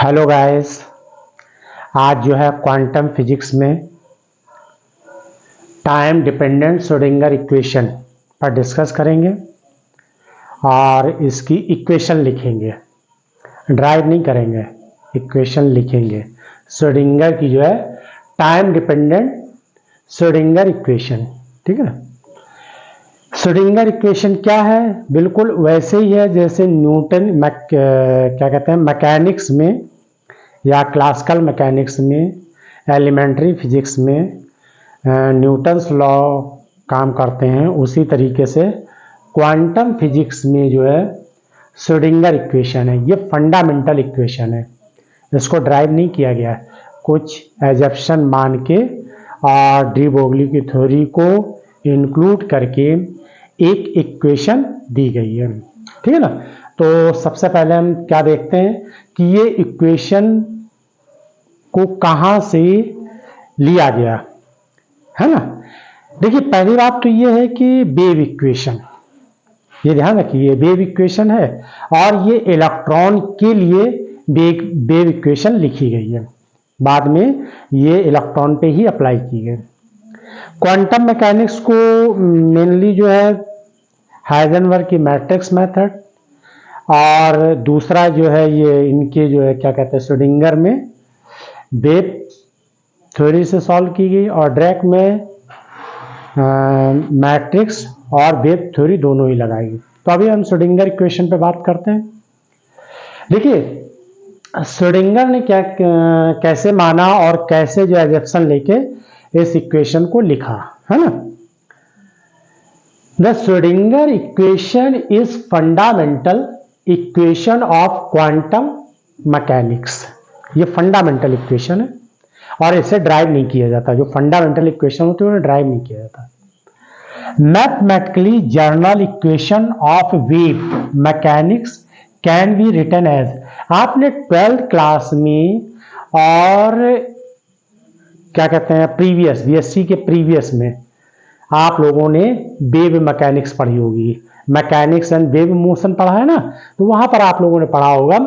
Hello guys. आज जो है क्वांटम फिजिक्स में टाइम डिपेंडेंट श्रोडिंगर इक्वेशन पर डिस्कस करेंगे और इसकी इक्वेशन लिखेंगे। ड्राइव नहीं करेंगे, इक्वेशन लिखेंगे श्रोडिंगर की, जो है टाइम डिपेंडेंट श्रोडिंगर इक्वेशन। ठीक है ना। श्रोडिंगर इक्वेशन क्या है? बिल्कुल वैसे ही है जैसे न्यूटन क्या कहते हैं मैकेनिक्स में या क्लासिकल मैकेनिक्स में, एलिमेंट्री फिजिक्स में न्यूटन्स लॉ काम करते हैं। उसी तरीके से क्वांटम फिजिक्स में जो है श्रोडिंगर इक्वेशन है, ये फंडामेंटल इक्वेशन है। इसको ड्राइव नहीं किया गया है, कुछ एजप्शन मान के और डी ब्रोगली की थ्योरी को इंक्लूड करके एक इक्वेशन दी गई है। ठीक है ना। तो सबसे पहले हम क्या देखते हैं कि ये इक्वेशन को कहां से लिया गया है ना। देखिए, पहली बात तो ये है कि वेव इक्वेशन, ये ध्यान रखिए, ये वेव इक्वेशन है और ये इलेक्ट्रॉन के लिए वेव इक्वेशन लिखी गई है। बाद में ये इलेक्ट्रॉन पे ही अप्लाई की गई। क्वांटम मैकेनिक्स को मेनली जो है हाइजेनबर्ग की मैट्रिक्स मेथड और दूसरा जो है ये इनके जो है क्या कहते हैं श्रोडिंगर में वेव थ्योरी से सॉल्व की गई और ड्रैक में मैट्रिक्स और वेव थ्योरी दोनों ही लगाई गई। तो अभी हम श्रोडिंगर इक्वेशन पे बात करते हैं। देखिए, श्रोडिंगर ने क्या कैसे माना और कैसे जो एजप्शन लेके इस इक्वेशन को लिखा है ना। The Schrodinger equation is fundamental equation of quantum mechanics. ये फंडामेंटल इक्वेशन है और इसे ड्राइव नहीं किया जाता। जो फंडामेंटल इक्वेशन होती है उन्हें ड्राइव नहीं किया जाता। Mathematically general equation of wave mechanics can be written as. आपने 12th क्लास में और क्या कहते हैं प्रीवियस बीएससी के प्रीवियस में आप लोगों ने वेव मैकेनिक्स पढ़ी होगी, मैकेनिक्स एंड वेव मोशन पढ़ा है ना। तो वहां पर आप लोगों ने पढ़ा होगा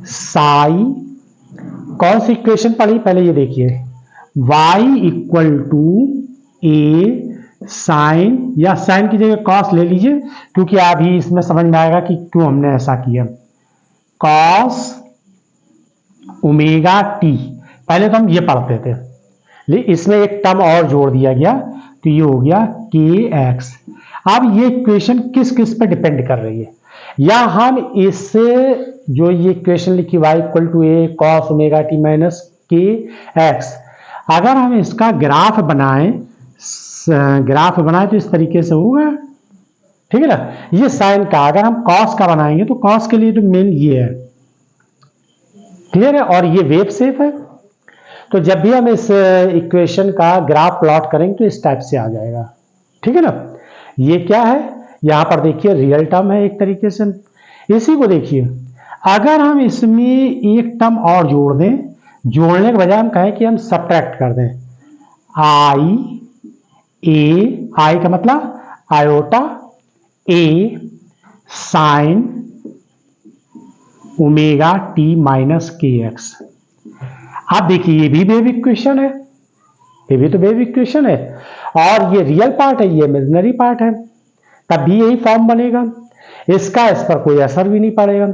साई, कौन सी इक्वेशन पढ़ी पहले ये देखिए, y equal to A sine, या साइन की जगह कॉस ले लीजिए क्योंकि अभी इसमें समझ में आएगा कि क्यों हमने ऐसा किया। कॉस ओमेगा टी, पहले तो हम ये पढ़ते थे लेकिन इसमें एक टर्म और जोड़ दिया गया तो ये हो गया के एक्स। अब ये इक्वेशन किस किस पे डिपेंड कर रही है, या हम इससे जो ये इक्वेशन लिखी y equal to A cos omega T minus के एक्स, अगर हम इसका ग्राफ बनाएं तो इस तरीके से होगा। ठीक है ना। ये साइन का, अगर हम कॉस का बनाएंगे तो कॉस के लिए तो मेन ये है, क्लियर है, और ये वेव शेप है। तो जब भी हम इस इक्वेशन का ग्राफ प्लॉट करेंगे तो इस टाइप से आ जाएगा। ठीक है ना। ये क्या है, यहां पर देखिए रियल टर्म है एक तरीके से। इसी को देखिए, अगर हम इसमें एक टर्म और जोड़ दें, जोड़ने के बजाय हम कहें कि हम सब्ट्रैक्ट कर दें, आई का मतलब आयोटा ए साइन ओमेगा टी माइनस के एक्स। आप देखिए, ये भी वेव इक्वेशन है, ये भी तो वेव इक्वेशन है और ये रियल पार्ट है, ये इमेजिनरी पार्ट है, तब भी यही फॉर्म बनेगा। इसका इस पर कोई असर भी नहीं पड़ेगा।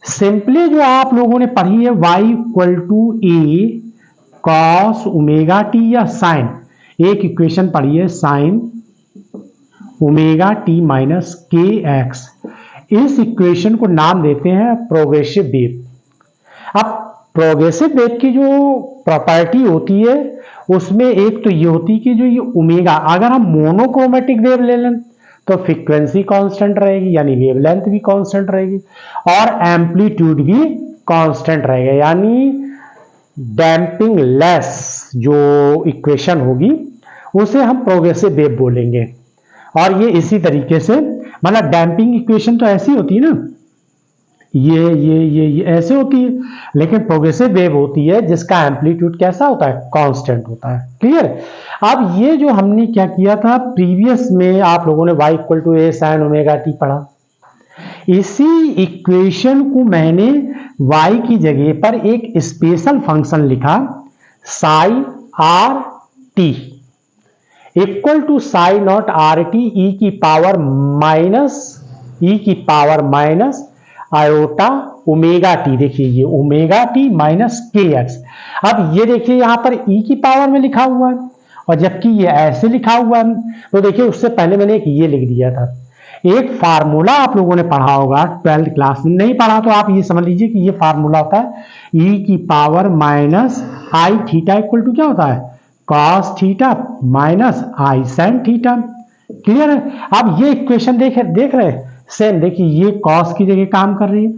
सिंपली जो आप लोगों ने पढ़ी है y equal to A cos omega T या साइन, एक इक्वेशन पढ़ी है साइन ओमेगा टी माइनस के एक्स, इस इक्वेशन को नाम देते हैं प्रोग्रेसिव वेव। अब प्रोग्रेसिव वेव की जो प्रॉपर्टी होती है उसमें एक तो ये होती है कि जो ये ओमेगा, अगर हम मोनोक्रोमेटिक वेव ले लें तो फ्रीक्वेंसी कांस्टेंट रहेगी, यानी वेवलेंथ भी कांस्टेंट रहेगी और एम्पलीट्यूड भी कांस्टेंट रहेगा, यानी डैम्पिंग लेस जो इक्वेशन होगी उसे हम प्रोग्रेसिव वेव बोलेंगे। और ये इसी तरीके से, मतलब डैम्पिंग इक्वेशन तो ऐसी होती है ना, ये ऐसे होती है, लेकिन प्रोग्रेसिव वेव होती है जिसका एम्पलीट्यूड कैसा होता है, कांस्टेंट होता है। क्लियर। अब ये जो हमने क्या किया था प्रीवियस में, आप लोगों ने y equal to A sine omega T पढ़ा, इसी इक्वेशन को मैंने y की जगह पर एक स्पेशल फंक्शन लिखा psi r t equal to psi naught r t e की power minus iota omega t. देखिए ये ओमेगा टी माइनस के एक्स। अब ये देखिए यहां पर ई की पावर में लिखा हुआ है और जबकि ये ऐसे लिखा हुआ है, तो देखिए उससे पहले मैंने एक ये लिख दिया था। एक फार्मूला आप लोगों ने पढ़ा होगा 12th क्लास में, नहीं पढ़ा तो आप ये समझ लीजिए कि ये फार्मूला होता है ई की power minus I theta equal to क्या होता है cos theta minus I sine theta. Clear है? अब ये इक्वेशन देख रहे हैं सेम। देखिए ये कॉस की जगह काम कर रही है,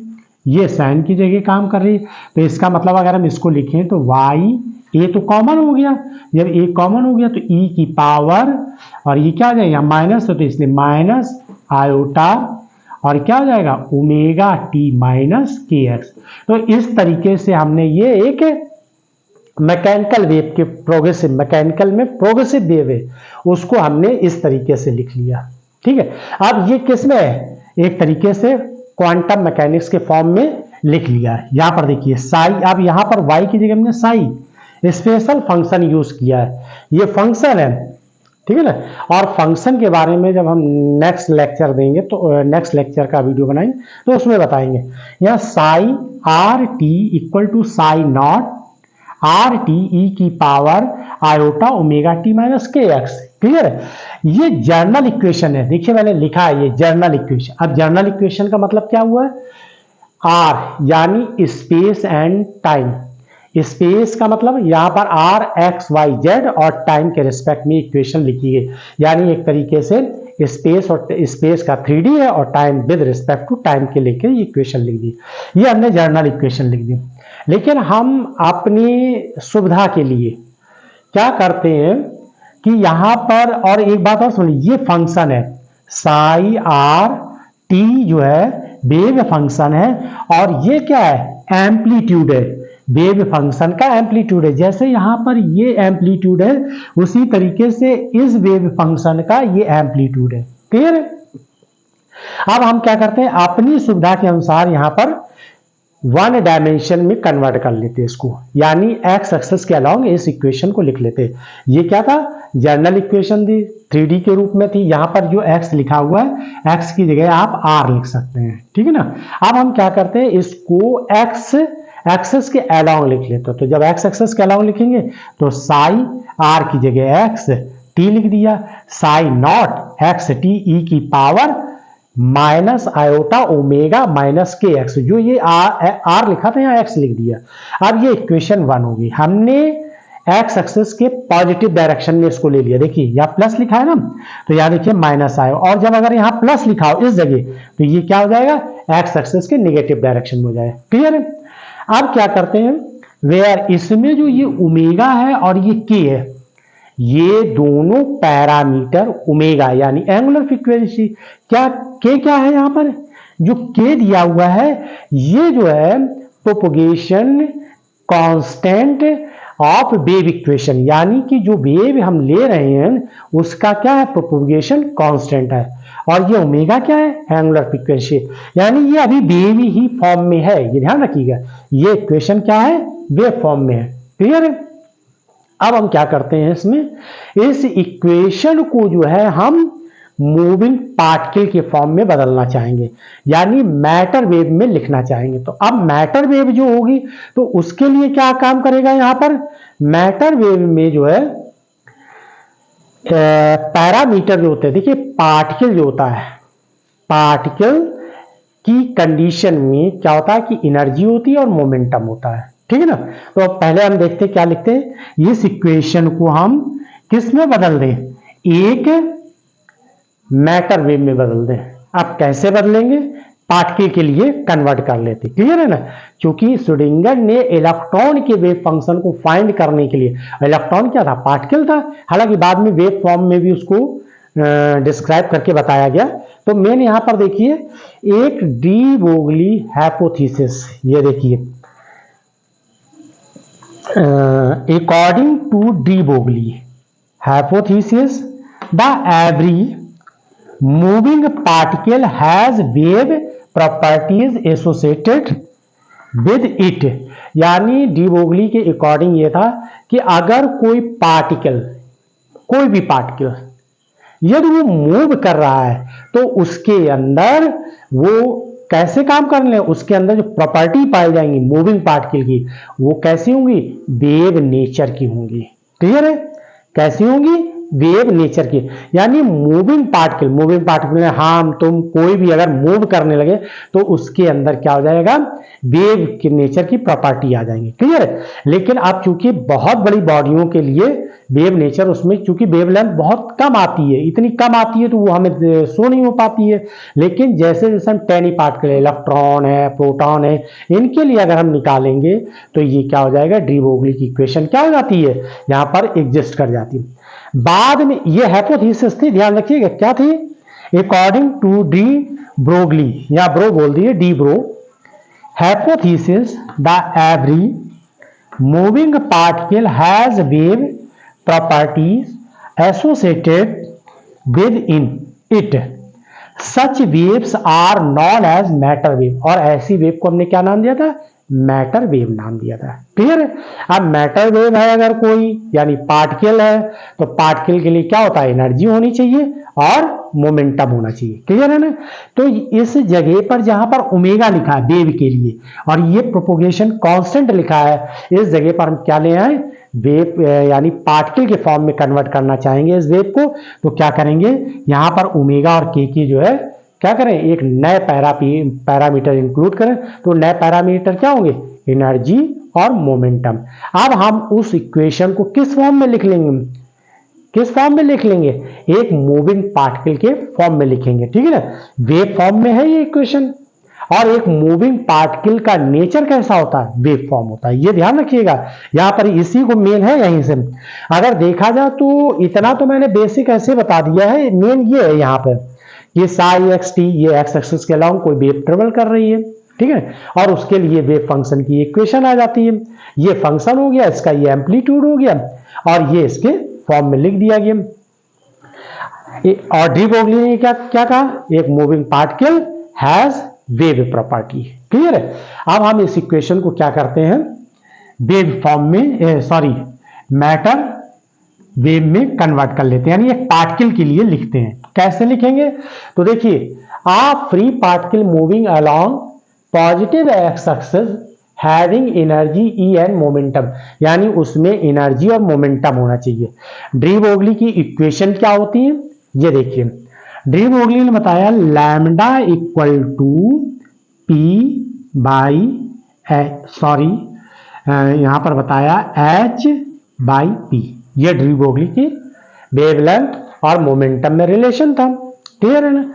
ये साइन की जगह काम कर रही है, तो इसका मतलब अगर हम इसको लिखें तो वाई ए तो कॉमन हो गया। जब ए कॉमन हो गया तो ई की पावर और ये क्या आ जाएगा माइनस, तो इसलिए माइनस आयोटा और क्या हो जाएगा ओमेगा टी माइनस के एक्स। तो इस तरीके से हमने ये एक मैकेनिकल वेव के मैकेनिकल में प्रोग्रेसिव वेव है उसको हमने इस तरीके से लिख लिया। ठीक है, अब ये किस में है, एक तरीके से क्वांटम मैकेनिक्स के फॉर्म में लिख लिया। यहां पर देखिए साई, अब यहां पर वाई की जगह हमने साई स्पेशल फंक्शन यूज किया है, ये फंक्शन है। ठीक है ना, और फंक्शन के बारे में जब हम नेक्स्ट लेक्चर देंगे तो नेक्स्ट लेक्चर का वीडियो बनाएंगे तो उसमें बताएंगे। यहाँ psi r t equal to psi naught r t e की power iota omega T minus के एक्स। क्लियर है? ये जर्नल इक्वेशन है। देखिए मैंने लिखा है ये जर्नल इक्वेशन। अब जर्नल इक्वेशन का मतलब क्या हुआ है, आर यानी स्पेस एंड टाइम। स्पेस का मतलब यहां पर आर एक्स वाई जेड और टाइम के रिस्पेक्ट में इक्वेशन लिखी गई, यानी एक तरीके से स्पेस और स्पेस का 3D है और time with respect to time के लेके इक्वेशन लिख दी। ये हमने जर्नल इक्वेशन लिख दी। लेकिन हम अपनी सुविधा के लिए क्या करते हैं कि यहां पर, और एक बात और सुनिए, ये फंक्शन है साई आर टी जो है वेव फंक्शन है और ये क्या है एम्पलीट्यूड है, वेव फंक्शन का एम्पलीट्यूड है। जैसे यहां पर ये एम्पलीट्यूड है उसी तरीके से इस वेव फंक्शन का ये एम्पलीट्यूड है। क्लियर है? अब हम क्या करते हैं अपनी सुविधा के अनुसार यहां पर वन डायमेंशन में कन्वर्ट कर लेते हैं इसको, यानी एक्स एक्सिस के अलोंग इस इक्वेशन को लिख लेते हैं। ये क्या था जर्नल इक्वेशन थी, 3D के रूप में थी। यहां पर जो एक्स लिखा हुआ है एक्स की जगह आप आर लिख सकते हैं। ठीक है ना, अब हम क्या करते हैं इसको एक्स एक्सेस के अलोंग लिख लेते हैं। तो जब एक्स एक्सेस के अलोंग लिखेंगे तो साई आर की जगह एक्स टी लिख दिया, psi naught x t e की power minus iota omega minus के एक्स। जो ये आर लिखा था यहाँ एक्स लिख दिया। अब ये इक्वेशन 1 होगी। हमने एक्स एक्सिस के पॉजिटिव डायरेक्शन में इसको ले लिया। देखिए यहाँ प्लस लिखा है ना, तो यहाँ देखिए माइनस आया, और जब अगर यहाँ प्लस लिखा हो इस जगह तो ये क्या हो जाएगा एक्स एक्सिस के नेगेटिव डायरेक्शन में हो जाएगा। क्लियर है? अब क्या करते हैं वेयर इसमें जो ये ओमेगा है और ये के है, ये दोनों पैरामीटर ओमेगा यानी एंगुलर फ्रीक्वेंसी, क्या है यहां पर जो के दिया हुआ है ये जो है propagation constant of wave equation, यानी कि जो वेव हम ले रहे हैं उसका क्या है प्रोपगेशन कांस्टेंट है, और ये ओमेगा क्या है एंगुलर फ्रीक्वेंसी, यानी ये अभी वेव ही फॉर्म में है। ये ध्यान रखिएगा, ये इक्वेशन क्या है वेव फॉर्म में है। क्लियर है? अब हम क्या करते हैं इसमें इस इक्वेशन को जो है हम मूविंग पार्टिकल के फॉर्म में बदलना चाहेंगे, यानी मैटर वेव में लिखना चाहेंगे। तो अब मैटर वेव जो होगी तो उसके लिए क्या काम करेगा, यहां पर मैटर वेव में जो है पैरामीटर जो होते हैं, देखिए पार्टिकल जो होता है, पार्टिकल की कंडीशन में क्या होता है कि एनर्जी होती है और मोमेंटम होता है। ठीक है ना, तो पहले हम देखते हैं क्या लिखते हैं, इस इक्वेशन को हम किस में बदल दें, एक मैटर वेव में बदल दें। अब कैसे बदलेंगे, पार्टिकल के लिए कन्वर्ट कर लेते। क्लियर है ना, क्योंकि श्रोडिंगर ने इलेक्ट्रॉन के वेव फंक्शन को फाइंड करने के लिए, इलेक्ट्रॉन क्या था पार्टिकल था, हालांकि बाद में वेव फॉर्म में भी उसको डिस्क्राइब करके बताया गया। तो मेन यहां पर देखिए एक डी ब्रोगली हाइपोथेसिस, ये देखिए according to de Broglie hypothesis, the every moving particle has wave properties associated with it. यानी डी ब्रोगली के अकॉर्डिंग ये था कि अगर कोई पार्टिकल, कोई भी पार्टिकल यदि वो मूव कर रहा है तो उसके अंदर वो कैसे काम करने लगे, उसके अंदर जो प्रॉपर्टी पाई जाएंगी मूविंग पार्टिकल की वो कैसी होंगी, वेव नेचर की होंगी। क्लियर है, कैसी होंगी, वेव नेचर की। यानी मूविंग पार्टिकल में हम तुम कोई भी अगर मूव करने लगे तो उसके अंदर क्या हो जाएगा, वेव के नेचर की प्रॉपर्टी आ जाएंगी। क्लियर है। लेकिन अब चूंकि बहुत बड़ी बॉडियों के लिए वेव नेचर, उसमें चूंकि वेव लेंथ बहुत कम आती है, इतनी कम आती है तो वो हमें शो नहीं हो पाती है। लेकिन जैसे जैसे हम टेनी पार्टिकल, इलेक्ट्रॉन है, प्रोटॉन है, इनके लिए अगर हम निकालेंगे तो ये क्या हो जाएगा, डी ब्रोगली की इक्वेशन क्या हो जाती है, यहां पर एग्जिस्ट कर जाती है। बाद में ये हाइपोथेसिस थी, ध्यान रखिएगा क्या थी, अकॉर्डिंग टू डी ब्रोगली, या ब्रो बोल दिए, de Bro hypothesis the every moving particle has wave properties associated with in it, such waves are known as matter wave. और ऐसी वेव को हमने क्या नाम दिया था, मैटर वेव नाम दिया था। क्लियर है। अब मैटर वेव है अगर कोई, यानी पार्टिकल है, तो पार्टिकल के लिए क्या होता है, एनर्जी होनी चाहिए और मोमेंटम होना चाहिए। क्लियर है ना। तो इस जगह पर जहां पर ओमेगा लिखा है वेव के लिए और ये प्रोपोगेशन कांस्टेंट लिखा है, इस जगह पर हम क्या ले आए, वेव यानी पार्टिकल के फॉर्म में कन्वर्ट करना चाहेंगे इस वेव को, तो क्या करेंगे, यहां पर ओमेगा और के की जो है क्या करें, एक नए पैरामीटर इंक्लूड करें। तो नए पैरामीटर क्या होंगे, एनर्जी और मोमेंटम। अब हम उस इक्वेशन को किस फॉर्म में लिख लेंगे, किस फॉर्म में लिख लेंगे, एक मूविंग पार्टिकल के फॉर्म में लिखेंगे। ठीक है ना, वेव फॉर्म में है ये इक्वेशन। और एक मूविंग पार्टिकल का नेचर कैसा होता है, वेव फॉर्म होता है। ये ध्यान रखिएगा, यहां पर इसी को मेन है यहीं से। अगर देखा जाए तो इतना तो मैंने बेसिक ऐसे बता दिया है, मेन ये है यहाँ पर, ये साई एक्स टी, ये एक्स एक्सिस के अलावा कोई वेव ट्रेवल कर रही है। ठीक है, और उसके लिए वेव फंक्शन की इक्वेशन आ जाती है। ये फंक्शन हो गया, इसका ये एम्पलीट्यूड हो गया और ये इसके फॉर्म में लिख दिया गया। और डी ब्रोगली ने क्या क्या कहा, एक moving particle has wave property. Clear है। अब हम इस इक्वेशन को क्या करते हैं, वेव फॉर्म में, सॉरी मैटर वेव में कन्वर्ट कर लेते हैं, यानी एक पार्टिकल के लिए लिखते हैं। कैसे लिखेंगे, तो देखिए, a free particle moving along positive x axis having energy e and momentum, यानी उसमें एनर्जी और मोमेंटम होना चाहिए। डी ब्रोगली की इक्वेशन क्या होती है, ये देखिए, डी ब्रोगली ने बताया lambda equal to P by, sorry यहां पर बताया एच बाई पी। ये डी ब्रोगली की वेवलेंथ और मोमेंटम में रिलेशन था। क्लियर है ना।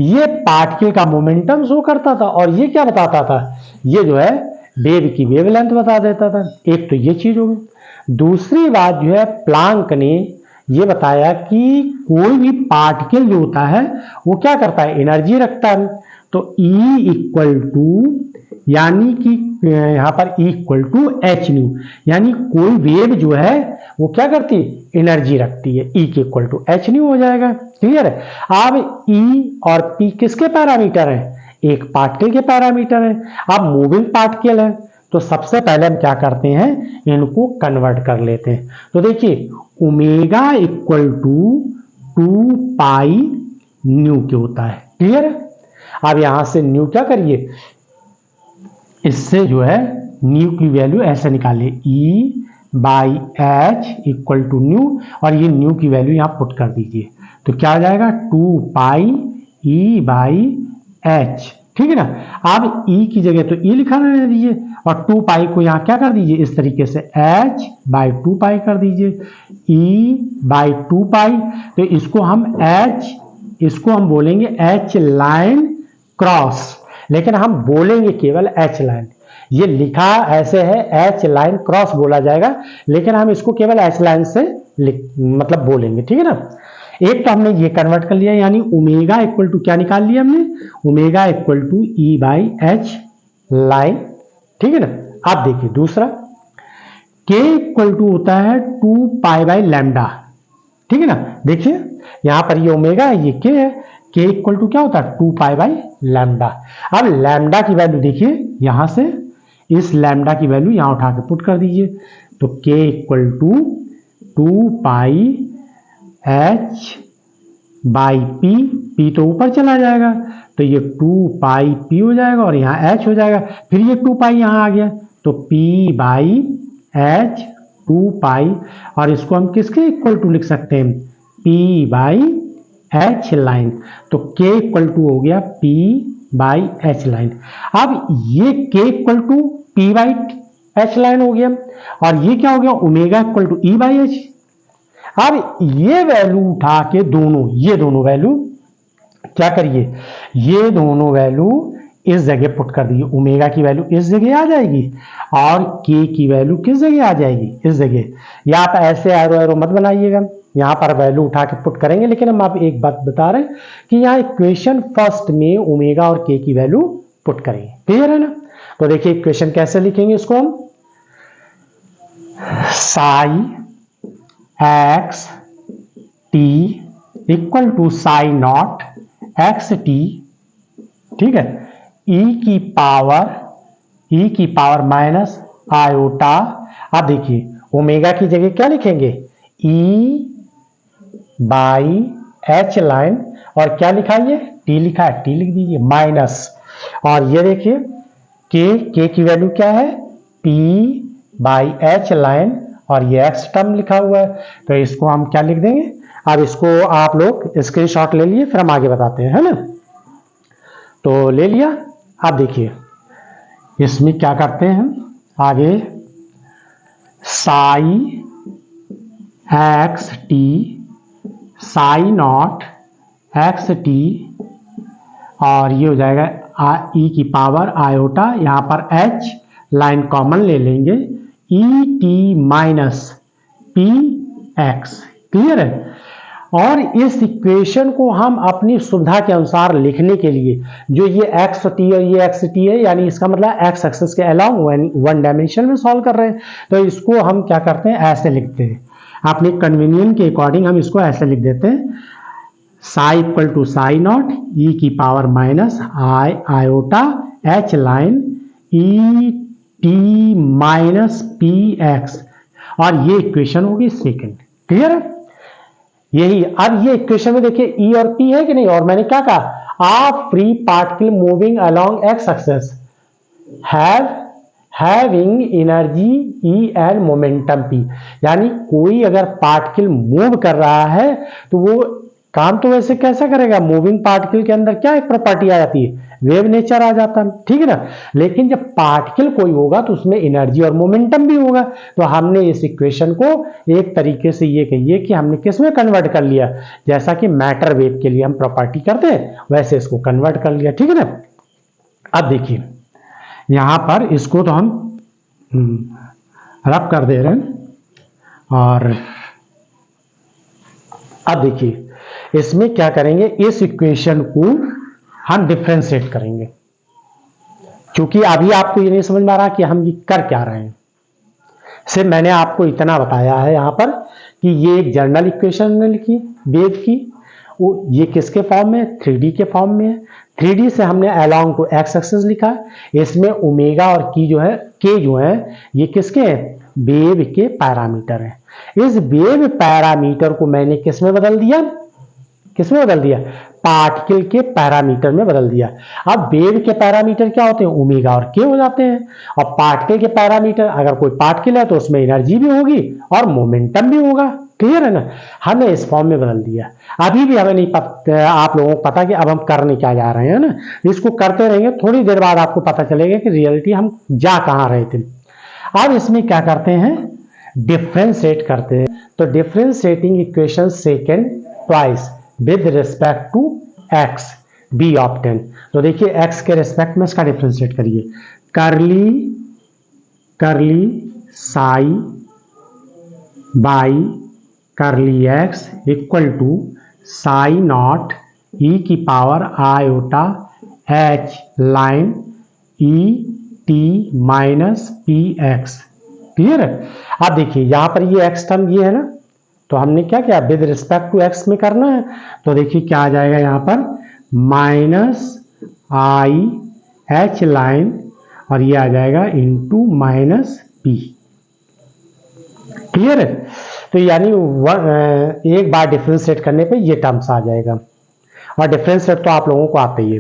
ये पार्टिकल का मोमेंटम शो करता था और ये क्या बताता था, ये जो है वेव की वेवलेंथ बता देता था। एक तो ये चीज होगी। दूसरी बात जो है, प्लांक ने ये बताया कि कोई भी पार्टिकल जो होता है वो क्या करता है, एनर्जी रखता है। तो E इक्वल टू, यानी कि यहां पर E equal to H nu, यानी कोई वेव जो है वो क्या करती है, एनर्जी रखती है। E के इक्वल टू एच न्यू हो जाएगा। क्लियर है। अब E और P किसके पैरामीटर हैं, एक पार्टिकल के पैरामीटर है। अब मूविंग पार्टिकल है तो सबसे पहले हम क्या करते हैं, इनको कन्वर्ट कर लेते हैं। तो देखिए, omega equal to 2 pi nu के होता है। क्लियर है। अब यहां से न्यू क्या करिए, इससे जो है न्यू की वैल्यू ऐसे निकालिए, e by h equal to nu, और ये न्यू की वैल्यू यहां पुट कर दीजिए। तो क्या हो जाएगा, 2 पाई ई बाई एच। ठीक है ना। अब ई की जगह तो ई लिखा रहने दीजिए और 2 पाई को यहां क्या कर दीजिए, इस तरीके से एच बाई 2 पाई कर दीजिए, ई बाई 2 पाई। तो इसको हम एच, इसको हम बोलेंगे एच लाइन क्रॉस, लेकिन हम बोलेंगे केवल एच लाइन। ये लिखा ऐसे है, एच लाइन क्रॉस बोला जाएगा, लेकिन हम इसको केवल एच लाइन से मतलब बोलेंगे। ठीक है ना। एक तो हमने ये कन्वर्ट कर लिया, यानी ओमेगा इक्वल टू क्या निकाल लिया हमने, omega equal to E by H line. ठीक है ना। अब देखिए दूसरा, के इक्वल टू होता है 2 पाई बाई लैम्डा। ठीक है ना। देखिए यहां पर ये ओमेगा है, ये के है, के इक्वल टू क्या होता है 2 पाई बाई लैम्डा। अब लैम्डा की वैल्यू देखिए, यहां से इस लैम्डा की वैल्यू यहां उठा के पुट कर दीजिए, तो K equal to 2 pi H by P, P तो ऊपर चला जाएगा तो ये 2 पाई पी हो जाएगा और यहाँ एच हो जाएगा, फिर ये 2 पाई यहाँ आ गया तो पी बाई एच 2 पाई, और इसको हम किसके इक्वल टू लिख सकते हैं पी बाई एच लाइन, तो के इक्वल टू हो गया पी बाई एच लाइन। अब ये K equal to P by H line हो गया और ये क्या हो गया omega equal to E by H. अब ये वैल्यू उठा के ये दोनों वैल्यू क्या करिए, ये दोनों वैल्यू इस जगह पुट कर दीजिए, ओमेगा की वैल्यू इस जगह आ जाएगी और के की वैल्यू किस जगह आ जाएगी इस जगह। या आप ऐसे एरो एरो मत बनाइएगा, यहां पर वैल्यू उठा के पुट करेंगे, लेकिन हम आप एक बात बता रहे हैं कि यहाँ इक्वेशन फर्स्ट में ओमेगा और के की वैल्यू पुट करेंगे, क्लियर है ना। तो देखिए इक्वेशन कैसे लिखेंगे इसको हम, psi X T equal to psi naught x T, ठीक है, ई की पावर माइनस आयोटा। अब देखिए ओमेगा की जगह क्या लिखेंगे ई बाई एच लाइन, और क्या लिखा है ये टी लिखा है, टी लिख दीजिए माइनस, और ये देखिए के की वैल्यू क्या है पी बाई एच लाइन और ये एक्स टर्म लिखा हुआ है, तो इसको हम क्या लिख देंगे। अब इसको आप लोग स्क्रीनशॉट ले लिए, फिर हम आगे बताते हैं, है ना। तो ले लिया, अब देखिए इसमें क्या करते हैं हम आगे, Sai X T Sai naught x T, और ये हो जाएगा ई की पावर आयोटा, यहां पर एच लाइन कॉमन ले लेंगे, ई t minus p x, clear है। और इस इक्वेशन को हम अपनी सुविधा के अनुसार लिखने के लिए, जो ये एक्स टी और ये एक्स टी है, यानी इसका मतलब एक्स एक्सिस के अलोंग वन डायमेंशन में सॉल्व कर रहे हैं, तो इसको हम क्या करते हैं ऐसे लिखते हैं, अपने कन्वीनियंट के अकॉर्डिंग हम इसको ऐसे लिख देते हैं, psi equal to psi naught e की पावर माइनस आई iota H line e t minus p x, और ये इक्वेशन होगी सेकंड, क्लियर है। यही अब ये इक्वेशन में देखिए ई और पी है कि नहीं, और मैंने क्या कहा a free particle moving along x axis having energy e and momentum p, यानी कोई अगर पार्टिकल मूव कर रहा है तो वो काम तो वैसे कैसा करेगा, मूविंग पार्टिकल के अंदर क्या एक प्रॉपर्टी आ जाती है वेव नेचर आ जाता है, ठीक है ना। लेकिन जब पार्टिकल कोई होगा तो उसमें एनर्जी और मोमेंटम भी होगा, तो हमने इस इक्वेशन को एक तरीके से ये कहिए कि हमने किस में कन्वर्ट कर लिया, जैसा कि मैटर वेव के लिए हम प्रॉपर्टी करते हैं वैसे इसको कन्वर्ट कर लिया, ठीक है ना। अब देखिए यहां पर इसको तो हम रब कर दे रहे हैं, और अब देखिए इसमें क्या करेंगे, इस इक्वेशन को हम डिफरेंशिएट करेंगे, क्योंकि अभी आपको ये नहीं समझ में आ रहा कि हम ये कर क्या रहे हैं। सिर्फ मैंने आपको इतना बताया है यहां पर कि ये एक जनरल इक्वेशन ने लिखी वेव की, वो ये किसके फॉर्म में 3D के फॉर्म में है, 3D से हमने अलोंग टू एक्स एक्सिस लिखा, इसमें ओमेगा और की जो है के जो है ये किसके हैं वेव के पैरामीटर है। इस वेव पैरामीटर को मैंने किस में बदल दिया, किसमें बदल दिया पार्टिकल के पैरामीटर में बदल दिया। अब वेव के पैरामीटर क्या होते हैं ओमेगा और के हो जाते हैं, और पार्टिकल के पैरामीटर अगर कोई पार्टिकल है तो उसमें एनर्जी भी होगी और मोमेंटम भी होगा, क्लियर है ना। हमने इस फॉर्म में बदल दिया, अभी भी हमें नहीं पता, आप लोगों को पता कि अब हम करने क्या जा रहे हैं ना, इसको करते रहेंगे, थोड़ी देर बाद आपको पता चलेगा कि रियलिटी हम जा कहां रहे थे। अब इसमें क्या करते हैं डिफरेंशिएट करते हैं, तो differentiating equation second twice with respect to X we obtain. तो देखिए एक्स के रिस्पेक्ट में इसका डिफरेंशिएट करिए, curly psi by curly x equal to psi naught e की power iota H line e t minus p x, clear है। अब देखिए यहां पर ये एक्स टर्म ये है ना, तो हमने क्या किया विद रिस्पेक्ट टू एक्स में करना है, तो देखिए क्या आ जाएगा यहां पर माइनस आई एच लाइन और ये आ जाएगा इंटू माइनस पी। क्लियर है? तो यानी एक बार डिफरेंशिएट करने पे ये टर्म्स आ जाएगा और डिफरेंशिएट तो आप लोगों को आता ही है।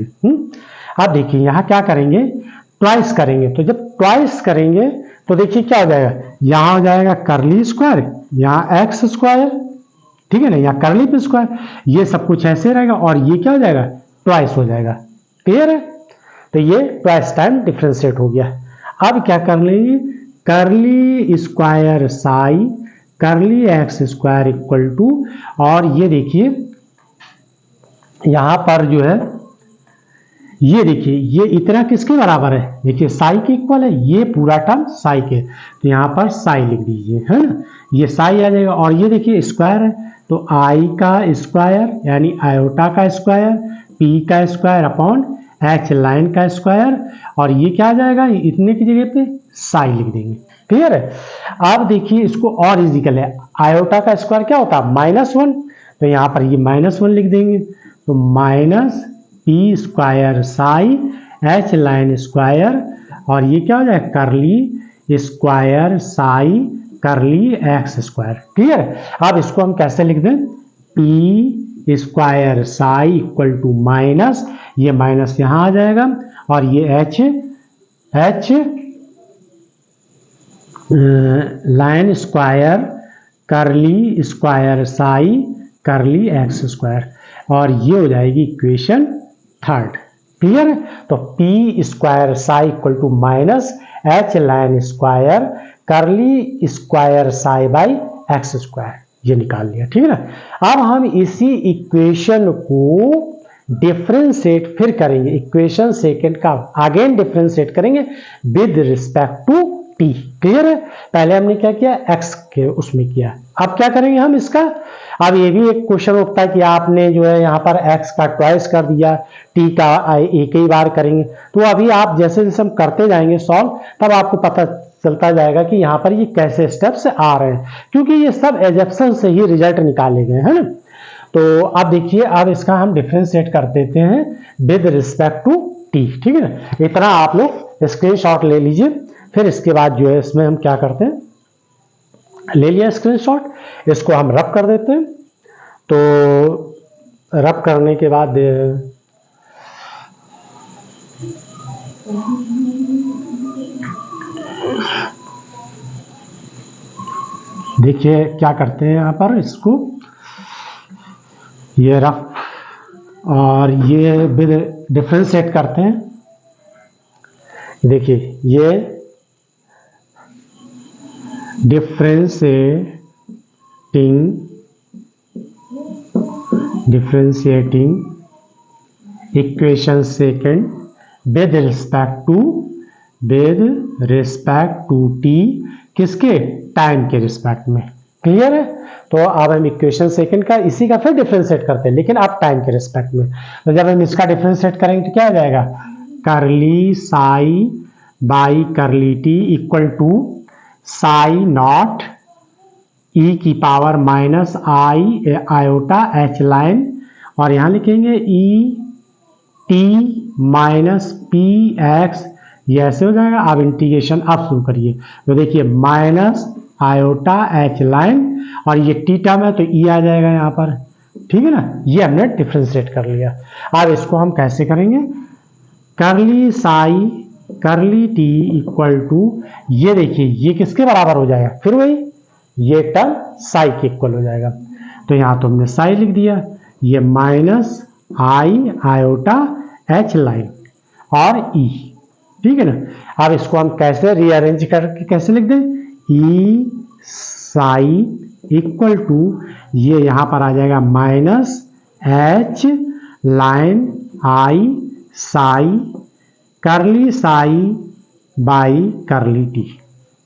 अब देखिए यहाँ क्या करेंगे, ट्वाइस करेंगे। तो जब ट्वाइस करेंगे तो देखिए क्या हो जाएगा, यहाँ हो जाएगा करली स्क्वायर, यहाँ एक्स स्क्वायर, ठीक है ना, यहाँ करली पे स्क्वायर, ये सब कुछ ऐसे रहेगा और ये क्या हो जाएगा, ट्वाइस हो जाएगा। क्लियर है? तो ये ट्वाइस टाइम डिफरेंशिएट हो गया। अब क्या कर लेंगे, करली square psi curly x square equal to, और ये देखिए यहां पर जो है ये देखिए ये इतना किसके बराबर है, देखिए साई के इक्वल है, ये पूरा टर्म साई के, तो यहां पर साई लिख दीजिए, है ना, ये साई आ जाएगा। और ये देखिए स्क्वायर है तो आई का स्क्वायर यानी आयोटा का स्क्वायर, पी का स्क्वायर अपॉन एच लाइन का स्क्वायर, और ये क्या आ जाएगा, इतने की जगह पे साई लिख देंगे। क्लियर है? अब देखिए इसको और इजी कर ले, आयोटा का स्क्वायर क्या होता है -1, तो यहाँ पर ये -1 लिख देंगे, तो minus P square Sai H line square, और ये क्या हो जाएगा curly square psi curly x square. Clear? अब इसको हम कैसे लिख दें, P square psi equal to minus, ये माइनस यहाँ आ जाएगा और ये H line square curly square psi curly x square, और ये हो जाएगी इक्वेशन थर्ड। क्लियर है? तो p square psi equal to minus H line square curly square psi by x square, ये निकाल लिया। ठीक है ना? अब हम इसी इक्वेशन को डिफरेंशिएट फिर करेंगे, इक्वेशन सेकंड का अगेन डिफरेंशिएट करेंगे with respect to T. Clear है? पहले हमने क्या किया, एक्स के उसमें किया, अब क्या करेंगे हम इसका। अब ये भी एक क्वेश्चन उठता है कि आपने जो है यहाँ पर एक्स का ट्वाइस कर दिया, टी का एक ही बार करेंगे। तो अभी आप जैसे जैसे हम करते जाएंगे सॉल्व, तब आपको पता चलता जाएगा कि यहाँ पर ये कैसे स्टेप्स आ रहे हैं, क्योंकि ये सब एजप्शन से ही रिजल्ट निकाले गए हैं ना। तो अब देखिए, अब इसका हम डिफरेंशिएट कर देते हैं विद रिस्पेक्ट टू टी। ठीक है ना? इतना आप लोग स्क्रीनशॉट ले लीजिए। फिर इसके बाद जो है इसमें हम क्या करते हैं, ले लिया स्क्रीनशॉट, इसको हम रब कर देते हैं। तो रब करने के बाद देखिए क्या करते हैं, यहाँ पर इसको ये रफ और ये विद डिफरेंशिएट करते हैं। देखिए ये differentiating equation second with respect to T, किसके, टाइम के रिस्पेक्ट में। क्लियर है? तो अब हम इक्वेशन सेकंड का इसी का फिर डिफरेंशिएट करते हैं, लेकिन अब टाइम के रिस्पेक्ट में। तो जब हम इसका डिफरेंशिएट करेंगे तो क्या हो जाएगा, curly psi by curly T equal to psi naught e की पावर माइनस आई आयोटा एच लाइन, और यहां लिखेंगे e t minus p x, ये ऐसे हो जाएगा। अब इंटीग्रेशन अब शुरू करिए, तो देखिए माइनस आयोटा एच लाइन, और ये टी टर्म है तो ई आ जाएगा यहाँ पर। ठीक है ना? ये हमने डिफरेंशिएट कर लिया। अब इसको हम कैसे करेंगे, करली साई करली टी इक्वल टू, ये देखिए ये किसके बराबर हो जाएगा, फिर वही ये टर्म साई के इक्वल हो जाएगा। तो यहाँ तो हमने साई लिख दिया, ये माइनस आई आयोटा एच लाइन और ई। ठीक है ना? अब इसको हम कैसे रीअरेंज करके कैसे लिख दें, ई साई इक्वल टू, ये यहाँ पर आ जाएगा माइनस एच लाइन आई साई करली psi by curly t.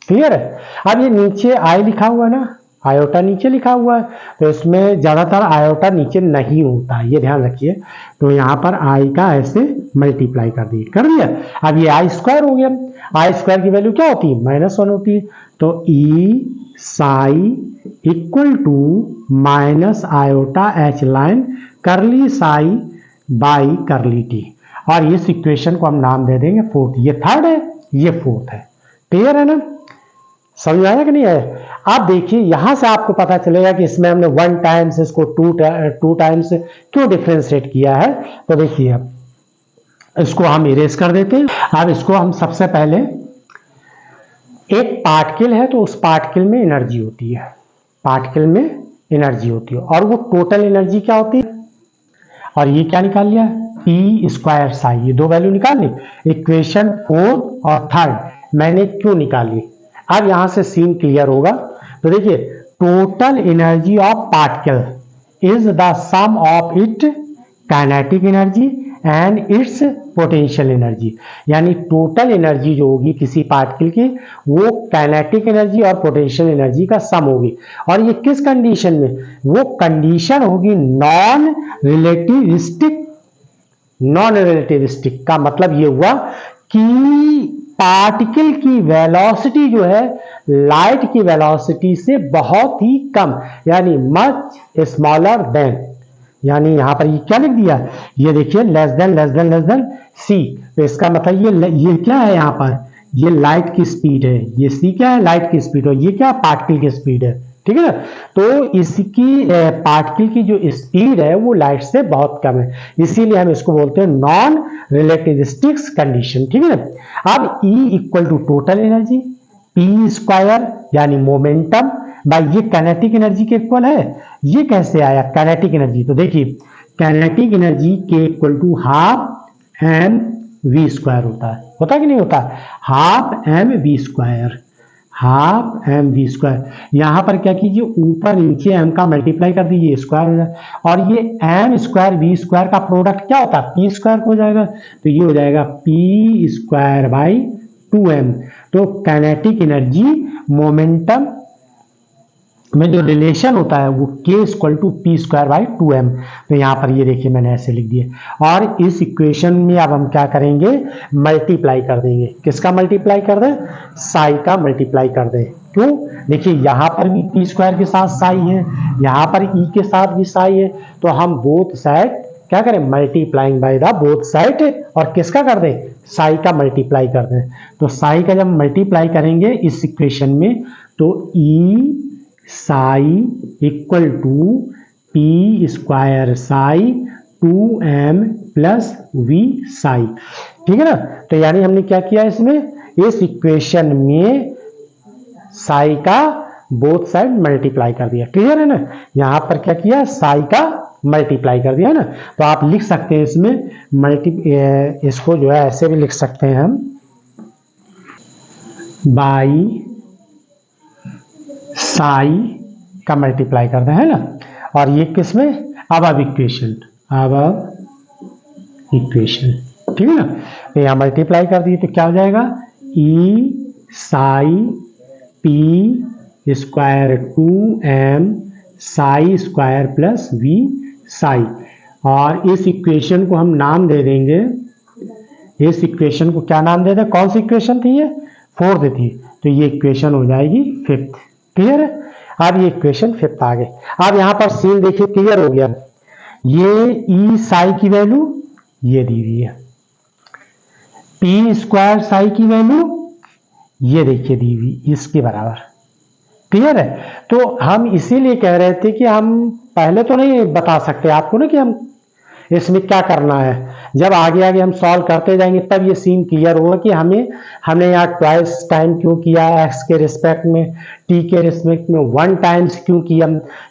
Clear है? अब ये नीचे आई लिखा हुआ है ना, आयोटा नीचे लिखा हुआ है, तो इसमें ज्यादातर आयोटा नीचे नहीं होता है, ये ध्यान रखिए। तो यहाँ पर आई का ऐसे मल्टीप्लाई कर दिया। अब ये आई स्क्वायर हो गया, आई स्क्वायर की वैल्यू क्या होती है, -1 होती है। तो e psi equal to minus iota H line curly psi by curly T, और इस इक्वेशन को हम नाम दे देंगे फोर्थ। ये थर्ड है, ये फोर्थ है। क्लियर है ना, समझ में आया कि नहीं है? आप देखिए यहां से आपको पता चलेगा कि इसमें हमने 1 टाइम्स इसको 2 टाइम्स क्यों डिफ्रेंशिएट किया है। तो देखिए अब इसको हम इरेज कर देते हैं। अब इसको हम सबसे पहले, एक पार्टिकल है तो उस पार्टिकल में एनर्जी होती है, पार्टिकल में एनर्जी होती है, और वो टोटल एनर्जी क्या होती है, और ये क्या निकाल लिया, पी स्क्वायर साई, ये दो वैल्यू निकाल ली। इक्वेशन 4 और 3 मैंने क्यों निकाली, अब यहां से सीन क्लियर होगा। तो देखिए total energy of particle is the sum of it kinetic energy and its potential energy, यानी टोटल एनर्जी जो होगी किसी पार्टिकल की वो काइनेटिक एनर्जी और पोटेंशियल एनर्जी का सम होगी। और ये किस कंडीशन में, वो कंडीशन होगी नॉन रिलेटिविस्टिक। नॉन रिलेटिविस्टिक का मतलब ये हुआ कि पार्टिकल की वेलोसिटी जो है लाइट की वेलोसिटी से बहुत ही कम, यानी मच स्मॉलर देन, यानी यहां पर ये क्या लिख दिया, ये देखिए लेस देन सी। तो इसका मतलब ये क्या है, यहां पर ये लाइट की स्पीड है, ये सी क्या है, लाइट की स्पीड, और ये क्या पार्टिकल की स्पीड है। ठीक है ना, तो इसकी पार्टिकल की जो स्पीड है वो लाइट से बहुत कम है, इसीलिए हम इसको बोलते हैं नॉन रिलेटिविस्टिक कंडीशन। ठीक है ना, अब E equal to total energy P square यानी मोमेंटम बाय ये काइनेटिक एनर्जी के इक्वल है। ये कैसे आया काइनेटिक एनर्जी, तो देखिए काइनेटिक एनर्जी के equal to half M V square होता है कि नहीं होता, half M V square, half M V square. यहां पर क्या कीजिए ऊपर नीचे एम का मल्टीप्लाई कर दीजिए, स्क्वायर हो जाए, और ये एम स्क्वायर वी स्क्वायर का प्रोडक्ट क्या होता है, पी स्क्वायर हो जाएगा, तो ये हो जाएगा पी स्क्वायर बाई 2m। तो काइनेटिक एनर्जी मोमेंटम में जो रिलेशन होता है वो k equal to P square by 2m। तो यहाँ पर ये देखिए मैंने ऐसे लिख दिया, और इस इक्वेशन में अब हम क्या करेंगे, मल्टीप्लाई कर देंगे। किसका मल्टीप्लाई कर दें, साई का मल्टीप्लाई कर दें। क्यों, देखिए यहाँ पर भी पी स्क्वायर के साथ साई है, यहाँ पर ई के साथ भी साई है, तो हम बोथ साइड क्या करें, multiplying by the both side, और किसका कर दें, साई का मल्टीप्लाई कर दें। तो साई का जब मल्टीप्लाई करेंगे इस इक्वेशन में, तो e psi equal to P square psi 2m plus we psi. ठीक है ना, तो यानी हमने क्या किया इसमें, इस इक्वेशन में साई का बोथ साइड मल्टीप्लाई कर दिया। क्लियर है ना, यहां पर क्या किया, साई का मल्टीप्लाई कर दिया है ना। तो आप लिख सकते हैं इसमें इसको जो है ऐसे भी लिख सकते हैं हम, बाई साई का मल्टीप्लाई करते हैं ना। और ये किसमें, अब इक्वेशन, ठीक है ना, तो यहां मल्टीप्लाई कर दिए तो क्या हो जाएगा, e psi p square 2m psi square plus we psi. और इस इक्वेशन को हम नाम दे देंगे, इस इक्वेशन को क्या नाम दे दें, कौन सी इक्वेशन थी ये, फोर्थ थी, तो ये इक्वेशन हो जाएगी फिफ्थ। क्लियर है, अब ये इक्वेशन फिफ्थ आ गए। अब यहां पर सीन देखिए क्लियर हो गया, ये ई साई की वैल्यू ये दी हुई है, पी स्क्वायर साई की वैल्यू ये देखिए दी हुई इसके बराबर। क्लियर है, तो हम इसीलिए कह रहे थे कि हम पहले तो नहीं बता सकते आपको ना कि हम इसमें क्या करना है, जब आगे आगे हम सॉल्व करते जाएंगे तब ये सीन क्लियर होगा कि हमने यहाँ ट्वाइस टाइम क्यों किया, एक्स के रिस्पेक्ट में, टी के रिस्पेक्ट में 1 टाइम्स क्यों किया,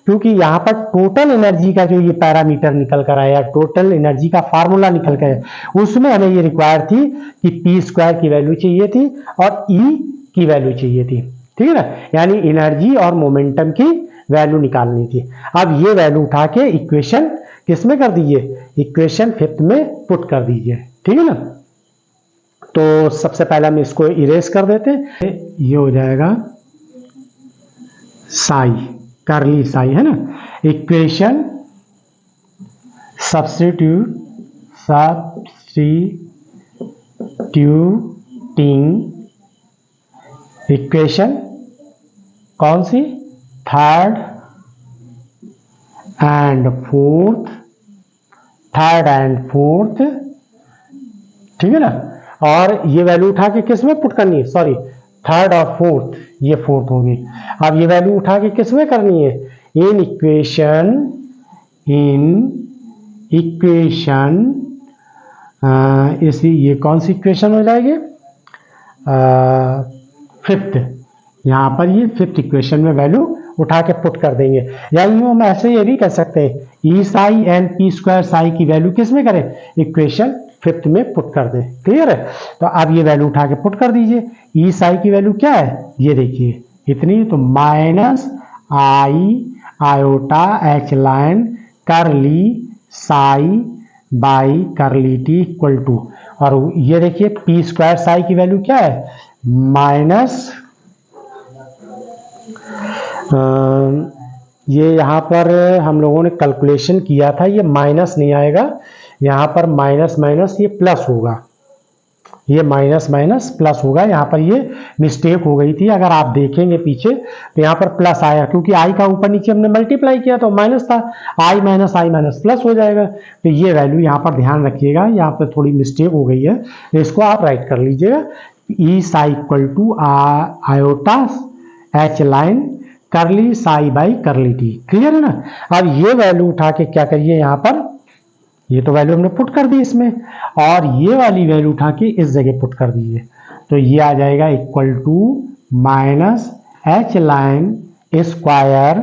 क्योंकि यहाँ पर टोटल एनर्जी का जो ये पैरामीटर निकल कर आया, टोटल एनर्जी का फार्मूला निकल कर आया, उसमें हमें ये रिक्वायर थी कि पी स्क्वायर की वैल्यू चाहिए थी और ई की वैल्यू चाहिए थी। ठीक है ना, यानी एनर्जी और मोमेंटम की वैल्यू निकालनी थी। अब ये वैल्यू उठा के इक्वेशन किसमें कर दीजिए, इक्वेशन फिफ्थ में पुट कर दीजिए। ठीक है ना, तो सबसे पहले हम इसको इरेज कर देते हैं, ये हो जाएगा साई, करली साई है ना, इक्वेशन सब्स्टिट्यूटिंग इक्वेशन कौन सी, third and fourth third and fourth, ठीक है ना। और ये वैल्यू उठा के किस में पुट करनी है, सॉरी थर्ड और फोर्थ, ये फोर्थ होगी। अब ये वैल्यू उठा के किस में करनी है, इन इक्वेशन इसी, ये कौन सी इक्वेशन हो जाएगी, फिफ्थ। यहाँ पर ये फिफ्थ इक्वेशन में वैल्यू उठा के पुट कर देंगे। या यूं हम ऐसे ये भी कह सकते हैं, e psi and p square psi की वैल्यू किस में करें, इक्वेशन फिफ्थ में पुट कर दें। क्लियर है। तो अब ये वैल्यू उठा के पुट कर दीजिए। ई साई की वैल्यू क्या है, ये देखिए इतनी, तो minus I iota H line curly psi by curly T equal to, और ये देखिए पी स्क्वायर साई की वैल्यू क्या है, माइनस ये यहाँ पर हम लोगों ने कैलकुलेशन किया था, ये माइनस नहीं आएगा, यहाँ पर माइनस माइनस ये प्लस होगा, ये माइनस माइनस प्लस होगा। यहाँ पर ये मिस्टेक हो गई थी, अगर आप देखेंगे पीछे तो यहाँ पर प्लस आया, क्योंकि आई का ऊपर नीचे हमने मल्टीप्लाई किया तो माइनस था, आई माइनस प्लस हो जाएगा। तो ये वैल्यू यहाँ पर ध्यान रखिएगा, यहाँ पर थोड़ी मिस्टेक हो गई है, तो इसको आप राइट कर लीजिएगा। E psi equal to iota H line curly psi by curly t. Clear है ना। अब ये वैल्यू उठा के क्या करिए, यहाँ पर ये तो वैल्यू हमने पुट कर दी इसमें, और ये वाली वैल्यू उठा के इस जगह पुट कर दीजिए, तो ये आ जाएगा equal to minus H line square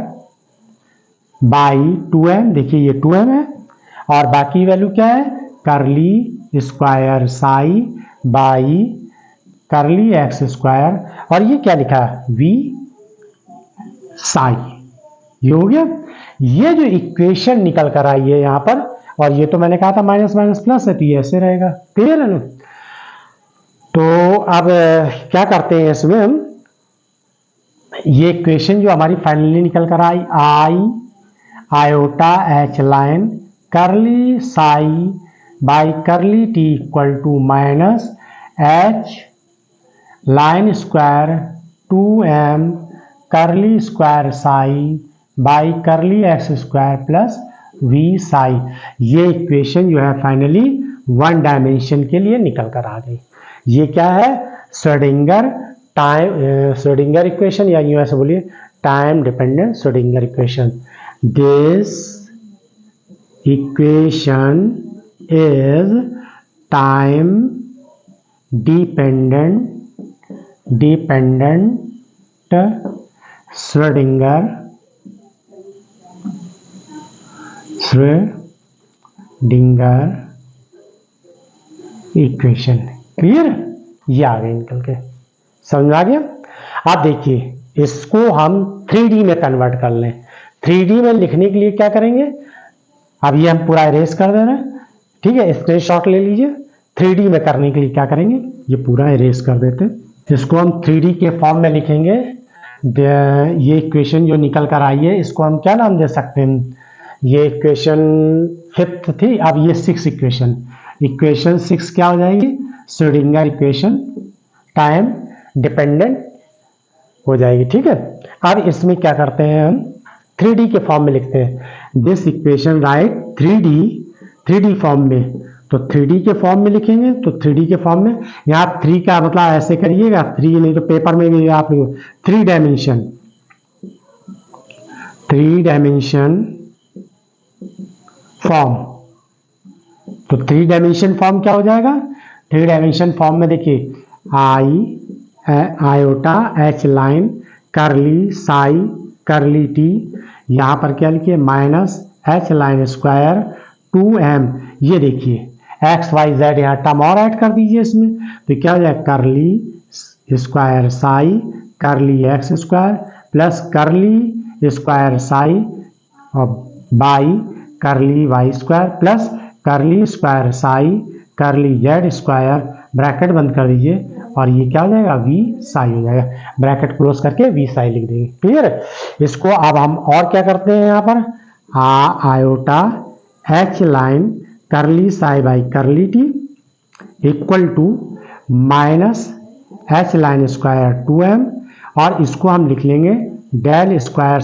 by 2m, देखिए ये 2m है, और बाकी वैल्यू क्या है, करली square psi by curly x square, और ये क्या लिखा है, v साई। ये हो गया। ये जो इक्वेशन निकल कर आई है यहाँ पर, और ये तो मैंने कहा था माइनस माइनस प्लस है, तो ये ऐसे रहेगा। क्लियर है ना। तो अब क्या करते हैं इसमें हम, ये इक्वेशन जो हमारी फाइनली निकल कर आई, I iota H line curly psi by curly T equal to minus H line square 2m curly square psi by curly x square plus we psi. ये इक्वेशन जो है फाइनली वन डायमेंशन के लिए निकल कर आ गई। ये क्या है, श्रोडिंगर इक्वेशन, या यूं ऐसे बोलिए time dependent Schrodinger equation. This equation is time dependent Schrodinger equation. Clear. ये आ गए निकल के, समझ आ गया। अब देखिए इसको हम 3D में कन्वर्ट कर लें। 3D में लिखने के लिए क्या करेंगे, अब ये हम पूरा इरेज कर दे रहे हैं, ठीक है, स्क्रीनशॉट ले लीजिए। 3D में करने के लिए क्या करेंगे, ये पूरा इरेज कर देते हैं, इसको हम 3D के फॉर्म में लिखेंगे। ये इक्वेशन जो निकल कर आई है, इसको हम क्या नाम दे सकते हैं, ये इक्वेशन फिफ्थ थी, अब ये 6 इक्वेशन 6 क्या हो जाएगी, श्रोडिंगर इक्वेशन टाइम डिपेंडेंट हो जाएगी। ठीक है। अब इसमें क्या करते हैं हम, 3D के फॉर्म में लिखते हैं। This equation right 3D form में, तो 3D के फॉर्म में लिखेंगे, तो 3D के फॉर्म में यहाँ 3 का मतलब ऐसे करिएगा, 3 नहीं तो पेपर में भी आप 3 डायमेंशन फॉर्म। तो 3 डायमेंशन फॉर्म क्या हो जाएगा, 3 डायमेंशन फॉर्म में देखिए iota H line curly Sai करली टी, यहाँ पर क्या लिखिए minus H line square 2m, ये देखिए एक्स वाई जेड यहाँ टर्म और ऐड कर दीजिए इसमें, तो क्या हो जाएगा curly square psi curly x square plus curly square psi और by curly y square plus curly square psi curly z square, bracket बंद कर दीजिए, और ये क्या हो जाएगा वी साई हो जाएगा, ब्रैकेट क्लोज करके वी साई लिख देंगे। क्लियर है। इसको अब हम और क्या करते हैं, यहाँ पर iota H line curly psi by curly T equal to minus H line square 2m, और इसको हम लिख लेंगे del square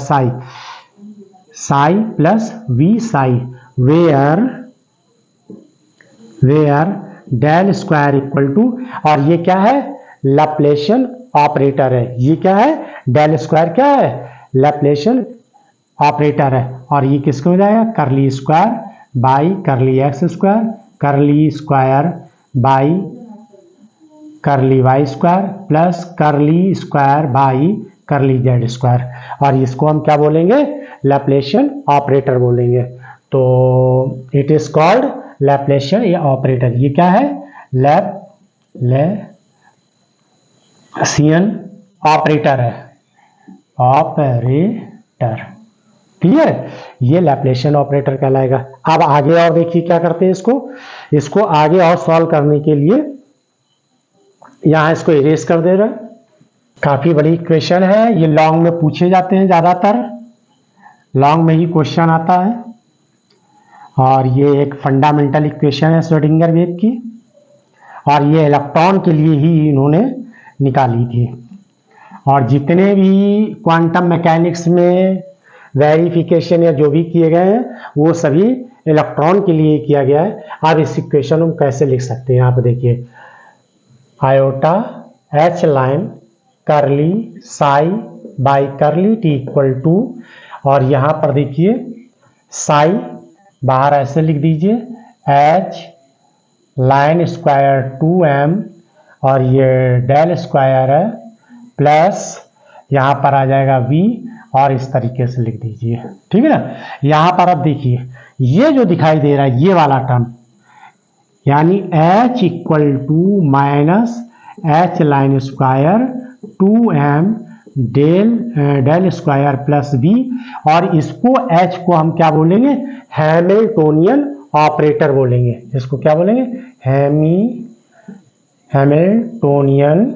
psi plus we psi, where where del square equal to, और ये क्या है, लैप्लेशियन ऑपरेटर है, ये क्या है, डेल स्क्वायर क्या है, लैप्लेशियन ऑपरेटर है, और ये किसको हो जाएगा, curly square by curly x square, curly square by curly y square plus curly square by curly z square, और इसको हम क्या बोलेंगे, लैप्लेशियन ऑपरेटर बोलेंगे। तो इट इज कॉल्ड लैप्लेशियन या ऑपरेटर, ये क्या है, लैप्लेशियन ऑपरेटर है, ऑपरेटर, क्लियर, ये लैप्लेशियन ऑपरेटर कहलाएगा। अब आगे और देखिए क्या करते हैं, इसको आगे और सॉल्व करने के लिए यहां इसको इरेज कर दे रहा है। काफी बड़ी इक्वेशन है, ये लॉन्ग में पूछे जाते हैं, ज्यादातर लॉन्ग में ही क्वेश्चन आता है, और ये एक फंडामेंटल इक्वेशन है श्रोडिंगर वेव की, और ये इलेक्ट्रॉन के लिए ही इन्होंने निकाली थी, और जितने भी क्वांटम मैकेनिक्स में वेरिफिकेशन या जो भी किए गए हैं वो सभी इलेक्ट्रॉन के लिए किया गया है। अब इस इक्वेशन हम कैसे लिख सकते हैं, यहाँ पे देखिए, iota H line curly psi by curly T equal to, और यहाँ पर देखिए साई बाहर ऐसे लिख दीजिए, एच लाइन स्क्वायर 2m, और ये डेल स्क्वायर है प्लस यहाँ पर आ जाएगा v, और इस तरीके से लिख दीजिए, ठीक है ना। यहाँ पर अब देखिए ये जो दिखाई दे रहा है ये वाला टर्म, यानी h equal to minus H line square 2m del square plus v, और इसको h को हम क्या बोलेंगे, हैमिल्टोनियन ऑपरेटर बोलेंगे, इसको क्या बोलेंगे, हैमिल्टोनियन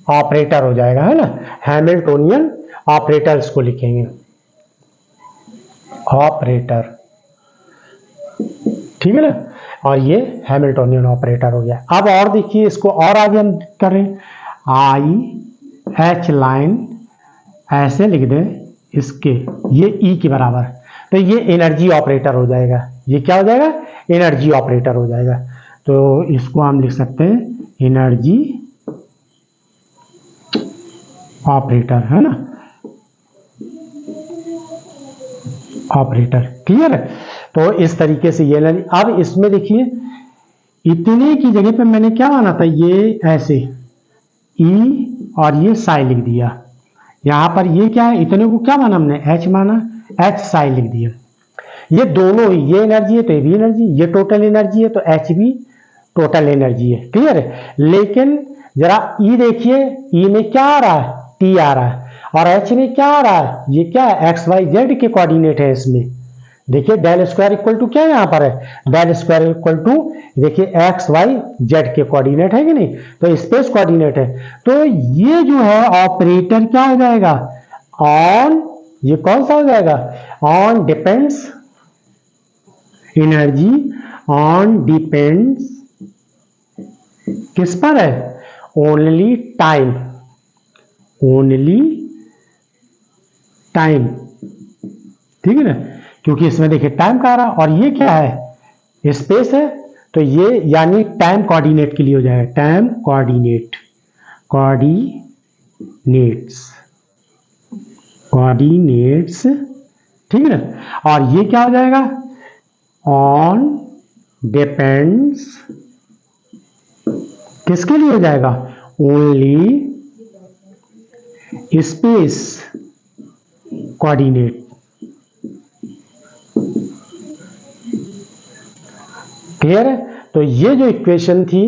ऑपरेटर हो जाएगा, है ना, हैमिल्टोनियन ऑपरेटर इसको लिखेंगे, ऑपरेटर, ठीक है ना, और ये हैमिल्टोनियन ऑपरेटर हो गया। अब और देखिए इसको और आगे हम करें, आई एच लाइन ऐसे लिख दें इसके, ये ई के बराबर, तो ये एनर्जी ऑपरेटर हो जाएगा, ये क्या हो जाएगा, एनर्जी ऑपरेटर हो जाएगा। तो इसको हम लिख सकते हैं एनर्जी ऑपरेटर, है ना, ऑपरेटर, क्लियर है। तो इस तरीके से ये, अब इसमें देखिए इतने की जगह पे मैंने क्या माना था, ये ऐसे ई और ये साई लिख दिया, यहां पर ये क्या है, इतने को क्या माना हमने, एच माना, एच साई लिख दिया। ये दोनों ही, ये एनर्जी है तो ये भी एनर्जी, ये टोटल एनर्जी है तो एच भी टोटल एनर्जी है, क्लियर है। लेकिन जरा ई देखिए, ई में क्या आ रहा है, टी आ रहा है, और एच में क्या आ रहा है, ये क्या है, एक्स वाई जेड के कोऑर्डिनेट है इसमें। देखिए डेल स्क्वायर इक्वल टू क्या यहां पर है, डेल स्क्वायर इक्वल टू देखिए एक्स वाई जेड के कोऑर्डिनेट है कि नहीं, तो स्पेस कोऑर्डिनेट है। तो ये जो है ऑपरेटर क्या हो जाएगा, ऑन, ये कौन सा हो जाएगा, on depends energy, on depends किस पर है, ओनली टाइम, ओनली टाइम, ठीक है ना, क्योंकि इसमें देखिए टाइम का आ रहा, और ये क्या है, स्पेस है, तो ये यानी टाइम कोऑर्डिनेट के लिए हो जाएगा, टाइम कोऑर्डिनेट, कोऑर्डिनेट्स, ठीक है ना। और ये क्या हो जाएगा, ऑन डिपेंड्स किसके लिए हो जाएगा, ओनली स्पेस कोऑर्डिनेट, क्लियर है। तो ये जो इक्वेशन थी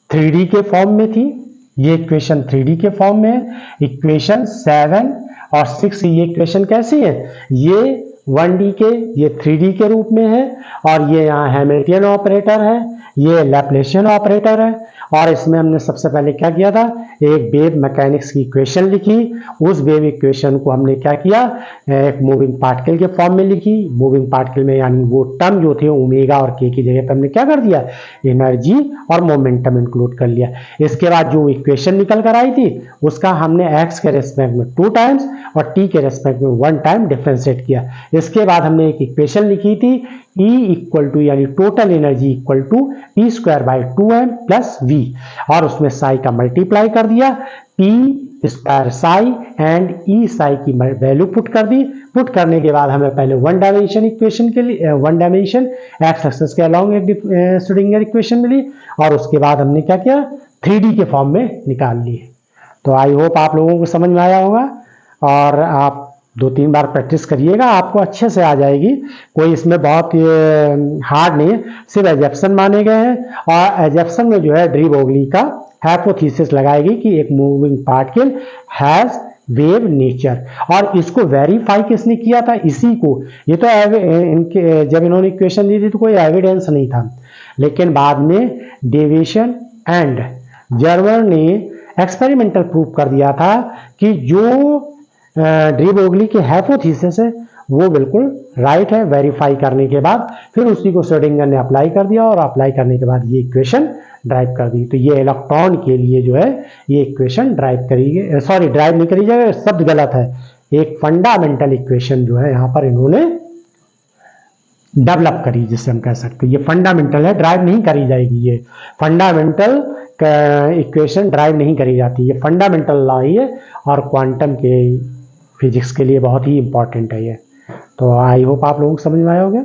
3D के फॉर्म में थी, ये इक्वेशन 3D के फॉर्म में है। इक्वेशन 7 और 6 ये इक्वेशन कैसी है, ये 1D के, ये 3D के रूप में है, और ये यहाँ हैमिल्टनियन ऑपरेटर है, ये लैप्लेशियन ऑपरेटर है। और इसमें हमने सबसे पहले क्या किया था, एक वेव मैकेनिक्स की इक्वेशन लिखी, उस वेव इक्वेशन को हमने क्या किया, एक मूविंग पार्टिकल के फॉर्म में लिखी। मूविंग पार्टिकल में यानी वो टर्म जो थे ओमेगा और के की जगह पर हमने क्या कर दिया, एनर्जी और मोमेंटम इंक्लूड कर लिया। इसके बाद जो इक्वेशन निकल कर आई थी उसका हमने एक्स के रेस्पेक्ट में 2 टाइम्स और टी के रेस्पेक्ट में 1 टाइम डिफरेंशिएट किया। इसके बाद हमने एक इक्वेशन लिखी थी E इक्वल टू यानी total energy equal to P square by 2m plus V, और उसमें साई का मल्टीप्लाई कर दिया, P square psi and E psi की वैल्यू पुट कर दी। पुट करने के बाद हमें पहले वन डायमेंशन इक्वेशन के लिए वन डायमेंशन एक्स एक्सिस के अलोंग एक श्रोडिंगर इक्वेशन मिली, और उसके बाद हमने क्या किया 3D के फॉर्म में निकाल लिए। तो आई होप आप लोगों को समझ में आया होगा, और आप 2-3 बार प्रैक्टिस करिएगा, आपको अच्छे से आ जाएगी। कोई इसमें बहुत हार्ड नहीं है, सिर्फ एजप्शन माने गए हैं, और एजप्शन में जो है डी ब्रोगली का हाइपोथेसिस लगाएगी कि एक moving particle has wave nature, और इसको वेरीफाई किसने किया था, इसी को। ये तो इनके जब इन्होंने इक्वेशन दी थी तो कोई एविडेंस नहीं था, लेकिन बाद में डेविसन एंड जर्मर ने एक्सपेरिमेंटल प्रूफ कर दिया था कि जो डी ब्रोगली के हाइपोथेसिस है वो बिल्कुल राइट है। वेरीफाई करने के बाद फिर उसी को श्रोडिंगर ने अप्लाई कर दिया, और अप्लाई करने के बाद ये इक्वेशन ड्राइव कर दी। तो ये इलेक्ट्रॉन के लिए जो है ये इक्वेशन ड्राइव करी, सॉरी ड्राइव नहीं करी जाएगा, शब्द गलत है, एक फंडामेंटल इक्वेशन जो है यहाँ पर इन्होंने डेवलप करी, जिससे हम कह सकते हैं ये फंडामेंटल है, ड्राइव नहीं करी जाएगी। ये फंडामेंटल इक्वेशन ड्राइव नहीं करी जाती, ये फंडामेंटल लॉ ही है, और क्वांटम के फिजिक्स के लिए बहुत ही इंपॉर्टेंट है ये। तो आई होप आप लोगों को समझ में आया होगा।